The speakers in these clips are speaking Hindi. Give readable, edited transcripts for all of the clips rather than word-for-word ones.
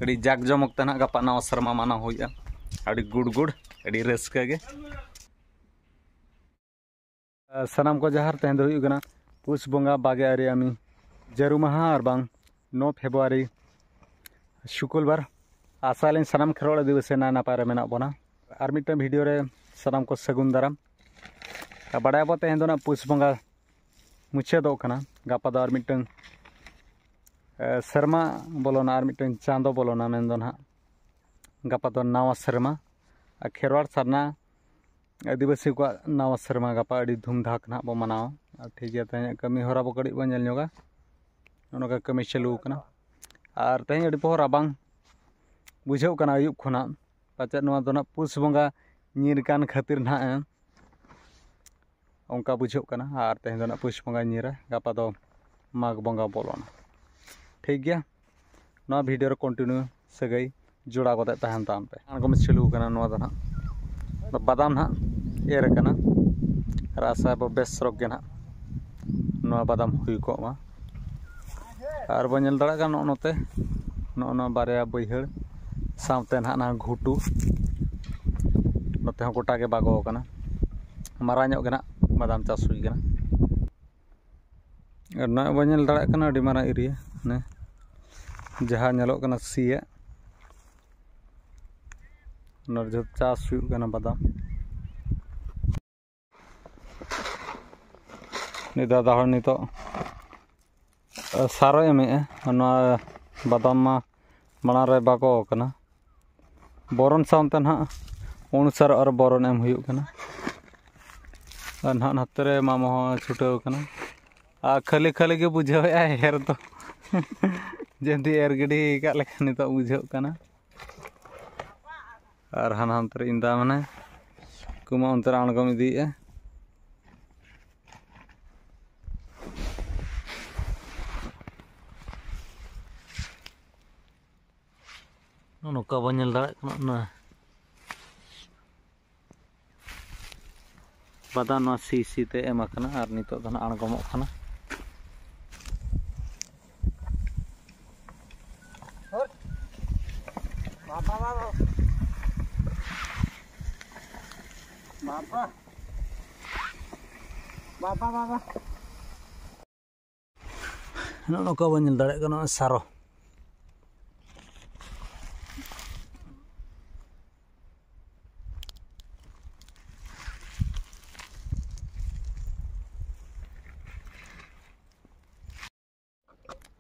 अड़ी जाक जमक तना गपा नवा शर्मा माना होया अड़ी गुड़ अड़ी रस्का गे सनाम को जहार तेन दो हुई गना पुष बोंगा बागे आरे आमी जरू माहा और बांग 9 फेब्रुआरी शुक्रवार आसालें सनाम खेरोड़ दिवस ना नापारे मेना बोना और मिट्टन वीडियो रे सनाम को सगुन दाराम बड़ा बो तेन दो पुष बोंगा मुचादो कना गापा दो और मिट्टन शर्मा बोलोना और मिट्टन चांदो बोलोना मेन दो ना गापा दो नवा शर्मा खेरवाड़ सरना आदिवासी को नवा शर्मा गापा अड़ी धूमधाक ना बो मनाओ ठीक है तेज कमी हरा बो कड़ी बो नेल ᱧᱚᱜᱟ नोका कमी चालू कना और तेज अड़ी पहरा बांग बुझाव कना अयुब खुना पाचे नोआ दो ना पुष बोंगा ᱧᱤᱨ कान खातिर ना उनका बुझाव कना और तेज दो ना पुष बोंगा ᱧᱤᱨᱟ गापा दो माघ बोंगा बोलोना ठीक गया नोआ वीडियो रे कंटिन्यू सगई जोड़ा गदे तहन ताम पे आंगम चालू कना नोआ दो ना बादाम ना एर कना रासा बो बेस रक गे ना नोआ बादाम हुई को मा और बो नेल दड़ा का नोते नो बारे बैहड़ सामते ना घुटू नोते गोटा के बागो कना मारा ᱧᱚᱜ गे ना बादाम चाष हुई कना और ना बो नेल दड़ा कना अडी मारा एरिया ने जहां नेलो कना सिया नर जो चाष हुई कना बादाम नि दादा हर नितो सारो एमे बादाम मा मना रे बाको कना बोरन सामते ना अनुसार और बोरन एम हुई कना और ना नतरे मामा छुटाव कना आ खाली खाली के बुझाव हेर तो जंदी एर गडी का लेखा नितो बुझाव कना और हाना अंतर इंदा माने कुमा अंतर आणगम इदी नोका बो नेल दाड़ा कना बादाम ना सी ते एमा कना और नितो दना आणगमक कना नोका बो नेल दाड़ा कना सारो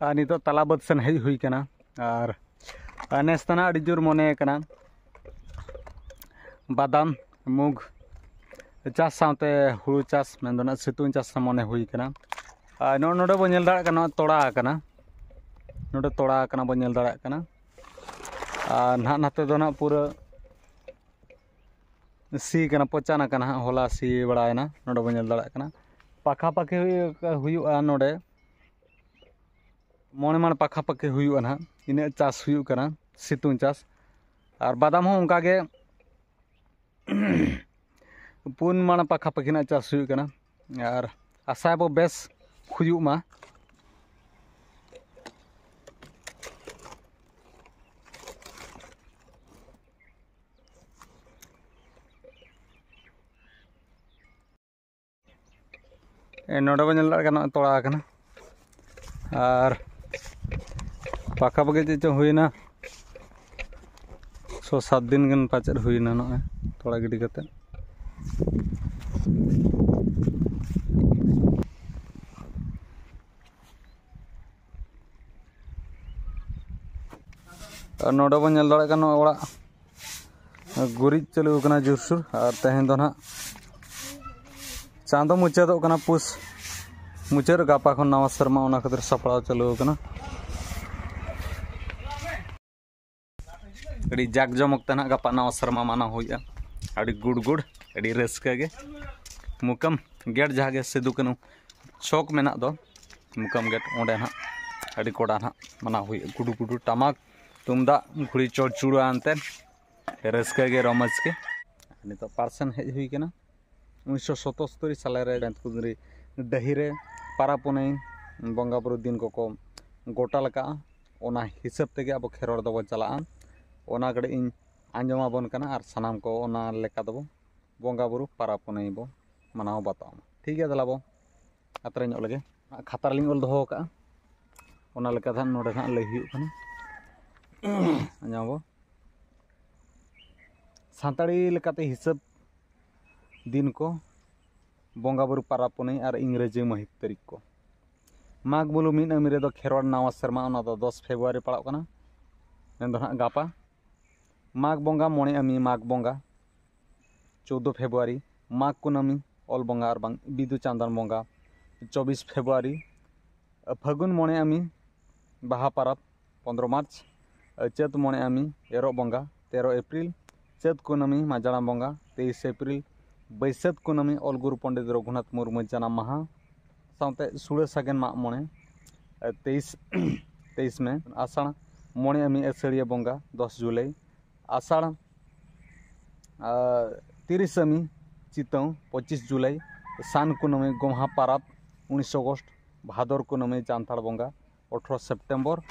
नितो तालाबद सन हेज हुई कना और नेस्तना अड़ी जोर मने कना बादाम मुग चाष सामते हुड़ू चाष मेन सितुंग चाष मने हुई कना नोडे बो नेल दाड़ा कना तोड़ा कना नोडे तोड़ा कना बो नेल दाड़ा कना ना नाते दो ना पूरा सी कना पचाना कना होला सी बड़ायना नोडे बो नेल दाड़ा कना पाखा पाखी हुई नोडे मोने मन पाखा पाखे हुई ना इन चाष हुई कना सितुंग चाष और बादाम हो उनका गे पुन मन पाखा पाखी ना चाष हुई कना और आशा बो बेस हुई मा नोडे बो नेल दाड़ा कना तोड़ा कना और पाखा पाखी चो हुईना 6-7 दिन गन पाचर हुईना नोए थोड़ा गिडी कते और नोडे बो नेल दाड़ा कना ओड़ा गुरिज चालू कना जोरसुर और तेहेन दो ना चांदो मुचादो कना पुष मुचाद गापा खन नवा शर्मा ओना खातिर सपड़ा चालू कना अड़ी जाक जमक तना गापा नवा शर्मा माना होया अड़ी गुड़ अड़ी रस्का गे मुकम गेट जहाँ गे सिदु कानू चौक मेना दो मुकम गेट ओंडे ना अड़ी कोड़ा ना माना होया गुडू टमाक तुमदा घुड़ी चौचुड़ा आनते रस्का गे रमज के नितो पार्सन हेज हुई कना 1977 साल रे डही रे पारा पुनई बंगा बुरु दिन को गोटा लगा ओना हिसाब तेगे अब खेरोड़ दबो चलान ओना गड़े इन आंजमाबन कना और सानाम को ओना लेका दबो बोंगा बुरु पारा पुनई बो मनाव बताओ ठीक है दलाबो अतरे ᱧᱚᱜ लगे खातार लिंग ओल दोहो का ओना लेका धान नोडे ना लई हुयु कना आंजमाबो सानताड़ी लेकाते हिसाब दिन को बोंगा बुरु पारा पुनई और इंग्रेजी महित तारीख को माघ बुलु मिन अमी रेदो खेरवाड़ नावा शर्मा ओना दो 10 फेब्रुआरी पड़ाव कना मेन दो ना गापा माघ बोंगा मोणे अमी माघ बोंगा 14 फेब्रुआरी माघ कुनामी ओल बोंगा और बांग बिदु चांदन बोंगा 24 फेब्रुआरी फागुन मोणे अमी बाहा पाराब 15 मार्च चैत मोणे अमी एरो बोंगा 13 एप्रिल चैत कुनामी माजाड़ा बोंगा 23 एप्रिल बैसाख कुनामी ओल गुरु पंडित रघुनाथ मुर्मू जन्म माहा साउते सुड़े सागेन माग मोणे 23 में आषाढ़ मोणे अमी एसड़िया बोंगा 10 जुलाई आषाढ़ 30 अमी चितौ 25 जुलाई सान कुनामी गोमहा पाराब 19 अगस्त भादर कुनामी जानथाड़ बोंगा 18 सेप्टेम्बर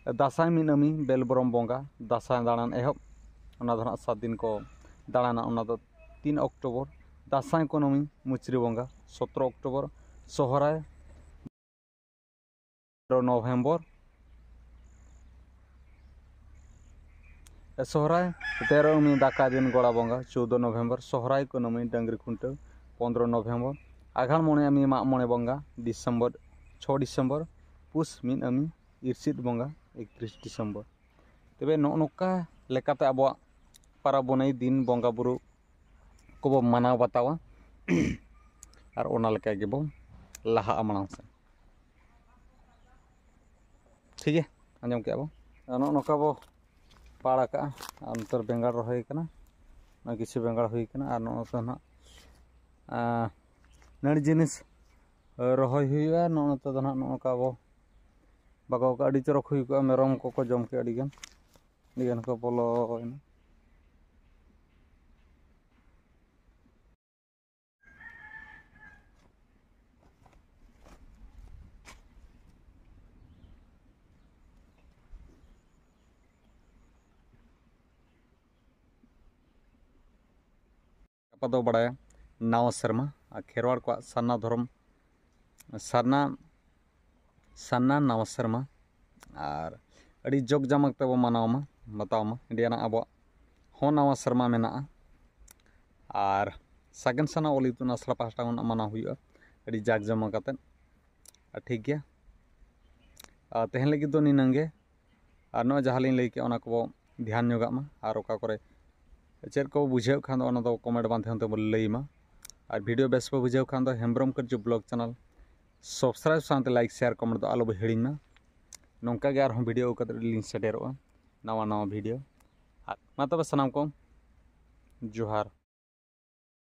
दासाई मिनामी बेलब्रम बोंगा दासाई दाड़ान एहब ओना दो 7 दिन को दाड़ाना ओना दो 3 अक्टोबर दासाई कुनामी मुचरी बोंगा 17 अक्टोबर सोहराय 13 नवम्बर सोहराय 13 अमी दाका दिन गोड़ा बोंगा 14 नवम्बर सोहराय कुनामी डंगरी खुंट 15 नवम्बर आघाण मोणे अमी माग मोणे बोंगा डिसेम्बर 6 डिसेम्बर पुस मिन अमी इरसिद बोंगा 31 डिसेम्बर तबे नोका लेकाते आबो पारा बुनाई दिन बोंगा बुरु को मानाव बतावा और ओना लेका गेबो लाहा मांग से ठीक है आंजम के अब नोका बो पाड़ा का अंतर बेंगाड़ रही ना किसी बेंगाड़ हुई और नोका ना नड़ी जिनिस रही हुई नोते ना नोका बो बागो का अड़ी चरक हुई मेरम को जम के अड़ीगान को बोलो दो बड़ा नावा शर्मा खेरवाड़ को सारना धर्म सारना नावा शर्मा और अड़ी जग जमक तब मानावमा बतावमा इंडियाना अब हो नावा शर्मा मेना और सागन साना ओल इतुन आसला पास्टा माना हुआ अड़ी जाग जमक ठीक गया तेहन लगी दो निनंगे और न जहाँ लिंग लई के ओना को ध्यान जोगामा और ओका करे चेक को बुझे खान दो कमेंट बांधे तब लईमा और वीडियो बेस पे बुझे खान हेम्ब्रम कर जो ब्लॉग चैनल सब्सक्राइब साथ लाइक शेयर कमेंट तो आलो हिड़ीमा नौका गे आरहों वीडियो लिंक सेटेरों नवा नवा वीडियो मा तब सनाम को जोहार।